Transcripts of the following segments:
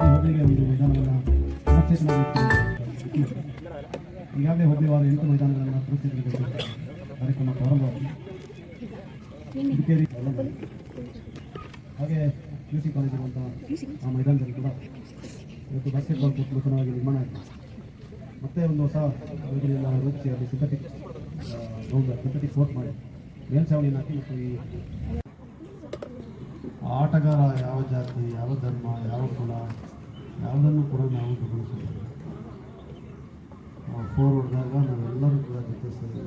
ಹೋಬಳಿಗೆ ಒಂದು ಮೈದಾನವನ್ನು ಪುನಶ್ಚೇತನ ಈಗಾಗಲೇ ಹೋಬಳಿ ವಾರ 8 ಮೈದಾನಗಳನ್ನು ಪುನಶ್ಚೇತನಗೊಳಿಸಿ ಕಾರ್ಯಕ್ರಮ ಪ್ರಾರಂಭವಾಗಿದೆ. ಹಾಗೆ QC ಕಾಲೇಜ್ ಇರುವಂತಹ ಆ ಮೈದಾನದಲ್ಲಿ ಕೂಡ ಇವತ್ತು ಬಾಸ್ಕೆಟ್ಬಾಲ್ ಕೋರ್ಟ್ ನೂತನವಾಗಿ ನಿರ್ಮಾಣ ಆಗಿದೆ. ಮತ್ತೆ ಒಂದು ಹೊಸ ಯೋಜನೆಯನ್ನು ರೂಪಿಸಿ ಅಲ್ಲಿ ಸಿಂಥೆಟಿಕ್ ಕೋರ್ಟ್ ಮಾಡಿ ಮೇಲ್ಛಾವಣಿಯನ್ನು ಹಾಕಿ ಮತ್ತು ಈ ಆಟಗಾರ ಯಾವ ಜಾತಿ, ಯಾವ ಧರ್ಮ, ಯಾವ ಕುಲ ಯಾವುದನ್ನು ಕೂಡ ನಾವು ಗಮನಿಸುತ್ತೇವೆ. ಫೋರ್ ಹೊಡೆದಾಗ ನಾವೆಲ್ಲರೂ ಕೂಡ ಜೊತೆ ಸೇರಿ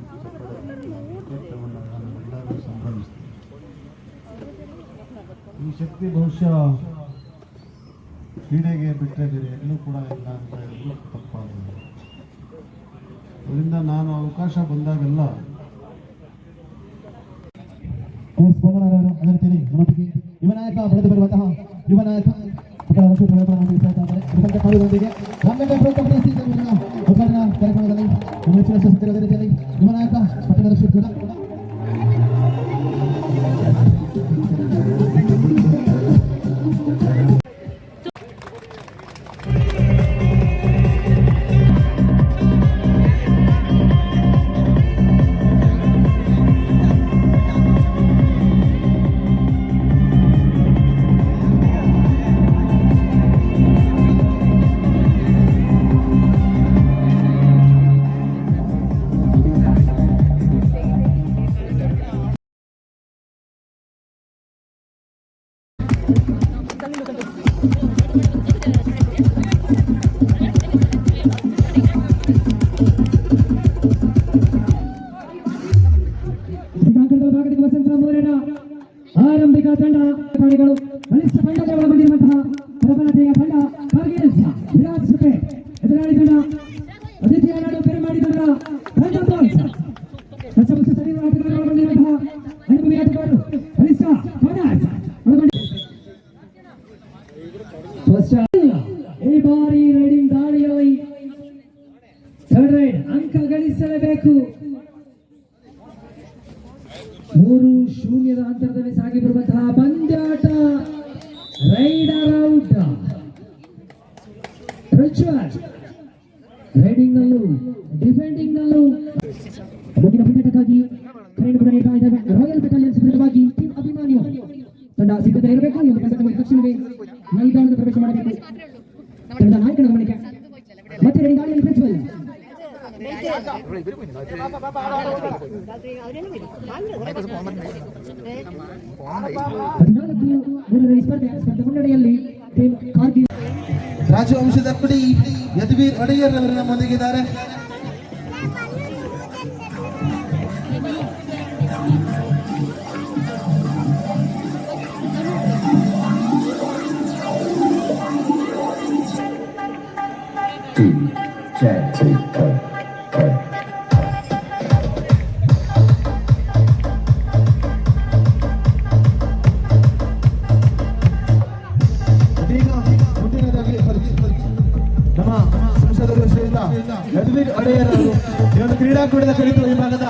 ತಗೊಂಡಾಗ ನಾವೆಲ್ಲರೂ ಸಂಭ್ರಮಿಸ್ತೇವೆ. ಈ ಶಕ್ತಿ ಬಹುಶಃ ಕ್ರೀಡೆಗೆ ಬಿಟ್ಟರೆ ಬೇರೆ ಎಲ್ಲೂ ಕೂಡ ಇಲ್ಲ ಅಂತ ಹೇಳಿದ್ರು ತಪ್ಪಾಗಿದೆ. ಅದರಿಂದ ನಾನು ಅವಕಾಶ ಬಂದಾಗೆಲ್ಲ ಅದೇ ರೀತಿಯಲ್ಲಿ ನಮ್ಮೊಂದಿಗೆ ಯುವ ನಾಯಕ ಬೆಳೆದು ಬರುವಂತಹ ಯುವ ನಾಯಕ ಉದ್ಘಾಟನಾ ಕಾರ್ಯಕ್ರಮದಲ್ಲಿ ನಮ್ಮ ಹೆಚ್ಚಿನ ಅದೇ ರೀತಿಯಲ್ಲಿ ಯುವ ನಾಯಕ ಪಟ್ಟಣದ ಕೂಡ ಆರಂಭಿಕ ತಂಡ ಪ್ರಾಣಿಗಳು ಕನಿಷ್ಠ ತಂಡಕ್ಕೆ ಒಳಗೊಂಡಿರುವಂತಹ ಪ್ರಬಲತೆಯ ತಂಡ ಕಾರ್ಗಿಲ್ಸ್ ವಿರಾಟ್ ಸುಪೆ ಎದುರಾಳಿ ತಂಡ ಅದ್ವಿತೀಯ ನಾಡು ಪೆರುಮಾಡಿ ತಂಡ ಥಂಡರ್ಬೋಲ್ಟ್ಸ್ ಹೊಸ ಶರೀರ ಆಟಗಾರರು ಒಳಗೊಂಡಿರುವಂತಹ ಅನುಭವಿ ಆಟಗಾರರು ಕನಿಷ್ಠ ಫಾರ್ನರ್ಸ್ ಈ ಬಾರಿ ರೈಡಿಂಗ್ ದಾಳಿಯಲ್ಲಿ ಥರ್ಡ್ ರೈಡ್ ಅಂಕ ಗಳಿಸಲೇಬೇಕು. 3-0 ಅಂತರದಲ್ಲಿ ಸಾಗಿ ಬರುವಂತಹ ಪಂದ್ಯಾಟ. Raider out. ಪ್ರಜ್ವಲ್ ರೈಡಿಂಗ್ ನಲ್ಲೂ ಡಿಫೆಂಡಿಂಗ್ ನಲ್ಲೂ ಮುಂದಿನ ಪಂದ್ಯಾಟಕ್ಕಾಗಿ ಕರೆಯನ್ನು ಕೂಡ ನೀಡ್ತಾ ಇದ್ದಾರೆ. ರಾಯಲ್ ಬೆಟಾಲಿಯನ್ಸ್ ವಿರುದ್ಧವಾಗಿ ಟೀಮ್ ಅಭಿಮಾನಿಯು ತಂಡ ಸಿದ್ಧತೆ ಇರಬೇಕು. ಈ ಒಂದು ಪಂದ್ಯಕ್ಕೆ ತಕ್ಷಣವೇ ಮೈದಾನದ ಪ್ರವೇಶ ಮಾಡಬೇಕು. ತಂಡದ ನಾಯಕನ ಗಮನಕ್ಕೆ ಮತ್ತೆ ರೈಡಿಂಗ್ ದಾಳಿಯಲ್ಲಿ ಪ್ರಜ್ವಲ್ ಸ್ಪರ್ಧೆ ಮುನ್ನಡೆಯಲ್ಲಿ ರಾಜವಂಶದ ಕುಡಿ ಯದುವೀರ್ ಒಡೆಯರ್ ಅವರು ನಮ್ಮೊಂದಿಗಿದ್ದಾರೆ. ಯದುವೀರ್ ಒಡೆಯರ್ ಅವರು ಈ ಒಂದು ಕ್ರೀಡಾಕೂಟದ ಕುರಿತು ಈ ಭಾಗದ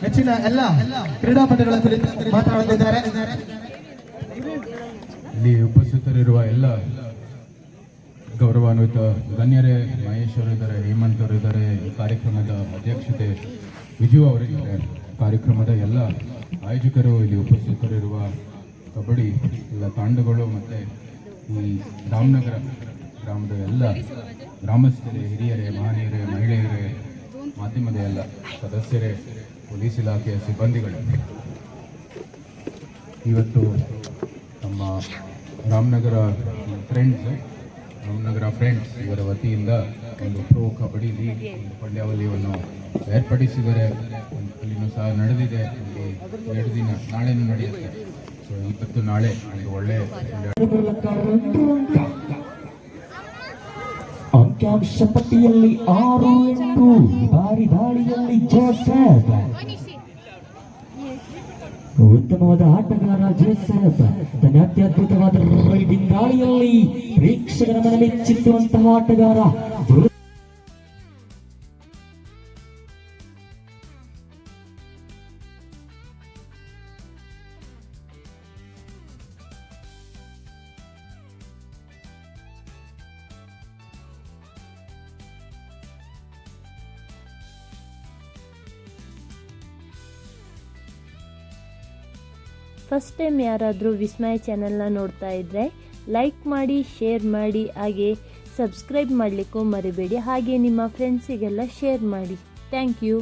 ಹೆಚ್ಚಿನ ಎಲ್ಲ ಕ್ರೀಡಾಪಟುಗಳ ಕುರಿತು ಮಾತನಾಡುತ್ತಿದ್ದಾರೆ. ಇಲ್ಲಿ ಉಪಸ್ಥಿತರಿರುವ ಎಲ್ಲ ಗೌರವಾನ್ವಿತ ಗಣ್ಯರೇ, ಮಹೇಶ್ ಅವರು ಇದ್ದಾರೆ, ಹೇಮಂತ್ ಅವರು ಇದ್ದಾರೆ, ಈ ಕಾರ್ಯಕ್ರಮದ ಅಧ್ಯಕ್ಷತೆ ವಿಜು ಅವರಿದ್ದಾರೆ, ಕಾರ್ಯಕ್ರಮದ ಎಲ್ಲ ಆಯೋಜಕರು, ಇಲ್ಲಿ ಉಪಸ್ಥಿತರಿರುವ ಕಬಡ್ಡಿ ಎಲ್ಲ ತಂಡಗಳು ಮತ್ತು ಈ ರಾಮನಗರ ಗ್ರಾಮದ ಎಲ್ಲ ಗ್ರಾಮಸ್ಥರೇ, ಹಿರಿಯರೇ, ಮಹನೀಯರೇ, ಮಹಿಳೆಯರೇ, ಮಾಧ್ಯಮದ ಎಲ್ಲ ಸದಸ್ಯರೇ, ಪೊಲೀಸ್ ಇಲಾಖೆಯ ಸಿಬ್ಬಂದಿಗಳು, ಇವತ್ತು ನಮ್ಮ ರಾಮನಗರ ಫ್ರೆಂಡ್ಸ್ ಇವರ ವತಿಯಿಂದ ಒಂದು ಪ್ರೋ ಕಬಡ್ಡಿ ಲೀಗ್ ಪಂದ್ಯಾವಳಿಯನ್ನು ಏರ್ಪಡಿಸಿದರೆ. ಅಲ್ಲಿನೂ ಸಹ ನಡೆದಿದೆ. ಅಲ್ಲಿ 2 ದಿನ ನಾಳೆನೂ ನಡೆಯುತ್ತೆ. ಸೊ ಇವತ್ತು ನಾಳೆ ಒಂದು ಒಳ್ಳೆಯ ಅಂಕಿಅಂಶ ಪಟ್ಟಿಯಲ್ಲಿ 6-8. ಬಾರಿ ದಾಳಿಯಲ್ಲಿ ಜೋಸೆಫ್ ಉತ್ತಮವಾದ ಆಟಗಾರ. ಜೋಸೆಫ್ ತನ್ನ ಅತ್ಯದ್ಭುತವಾದ ರೈಡಿಂಗ್ ದಾಳಿಯಲ್ಲಿ ಪ್ರೇಕ್ಷಕರ ಮನ ಮೆಚ್ಚಿಸುವಂತಹ ಆಟಗಾರ. ಫಸ್ಟ್ ಟೈಮ್ ಯಾರಾದರೂ ವಿಸ್ಮಯ ಚಾನಲ್ನ ನೋಡ್ತಾ ಇದ್ದರೆ ಲೈಕ್ ಮಾಡಿ, ಶೇರ್ ಮಾಡಿ, ಹಾಗೆ ಸಬ್ಸ್ಕ್ರೈಬ್ ಮಾಡಲಿಕ್ಕೂ ಮರಿಬೇಡಿ. ಹಾಗೆ ನಿಮ್ಮ ಫ್ರೆಂಡ್ಸಿಗೆಲ್ಲ ಶೇರ್ ಮಾಡಿ. Thank you.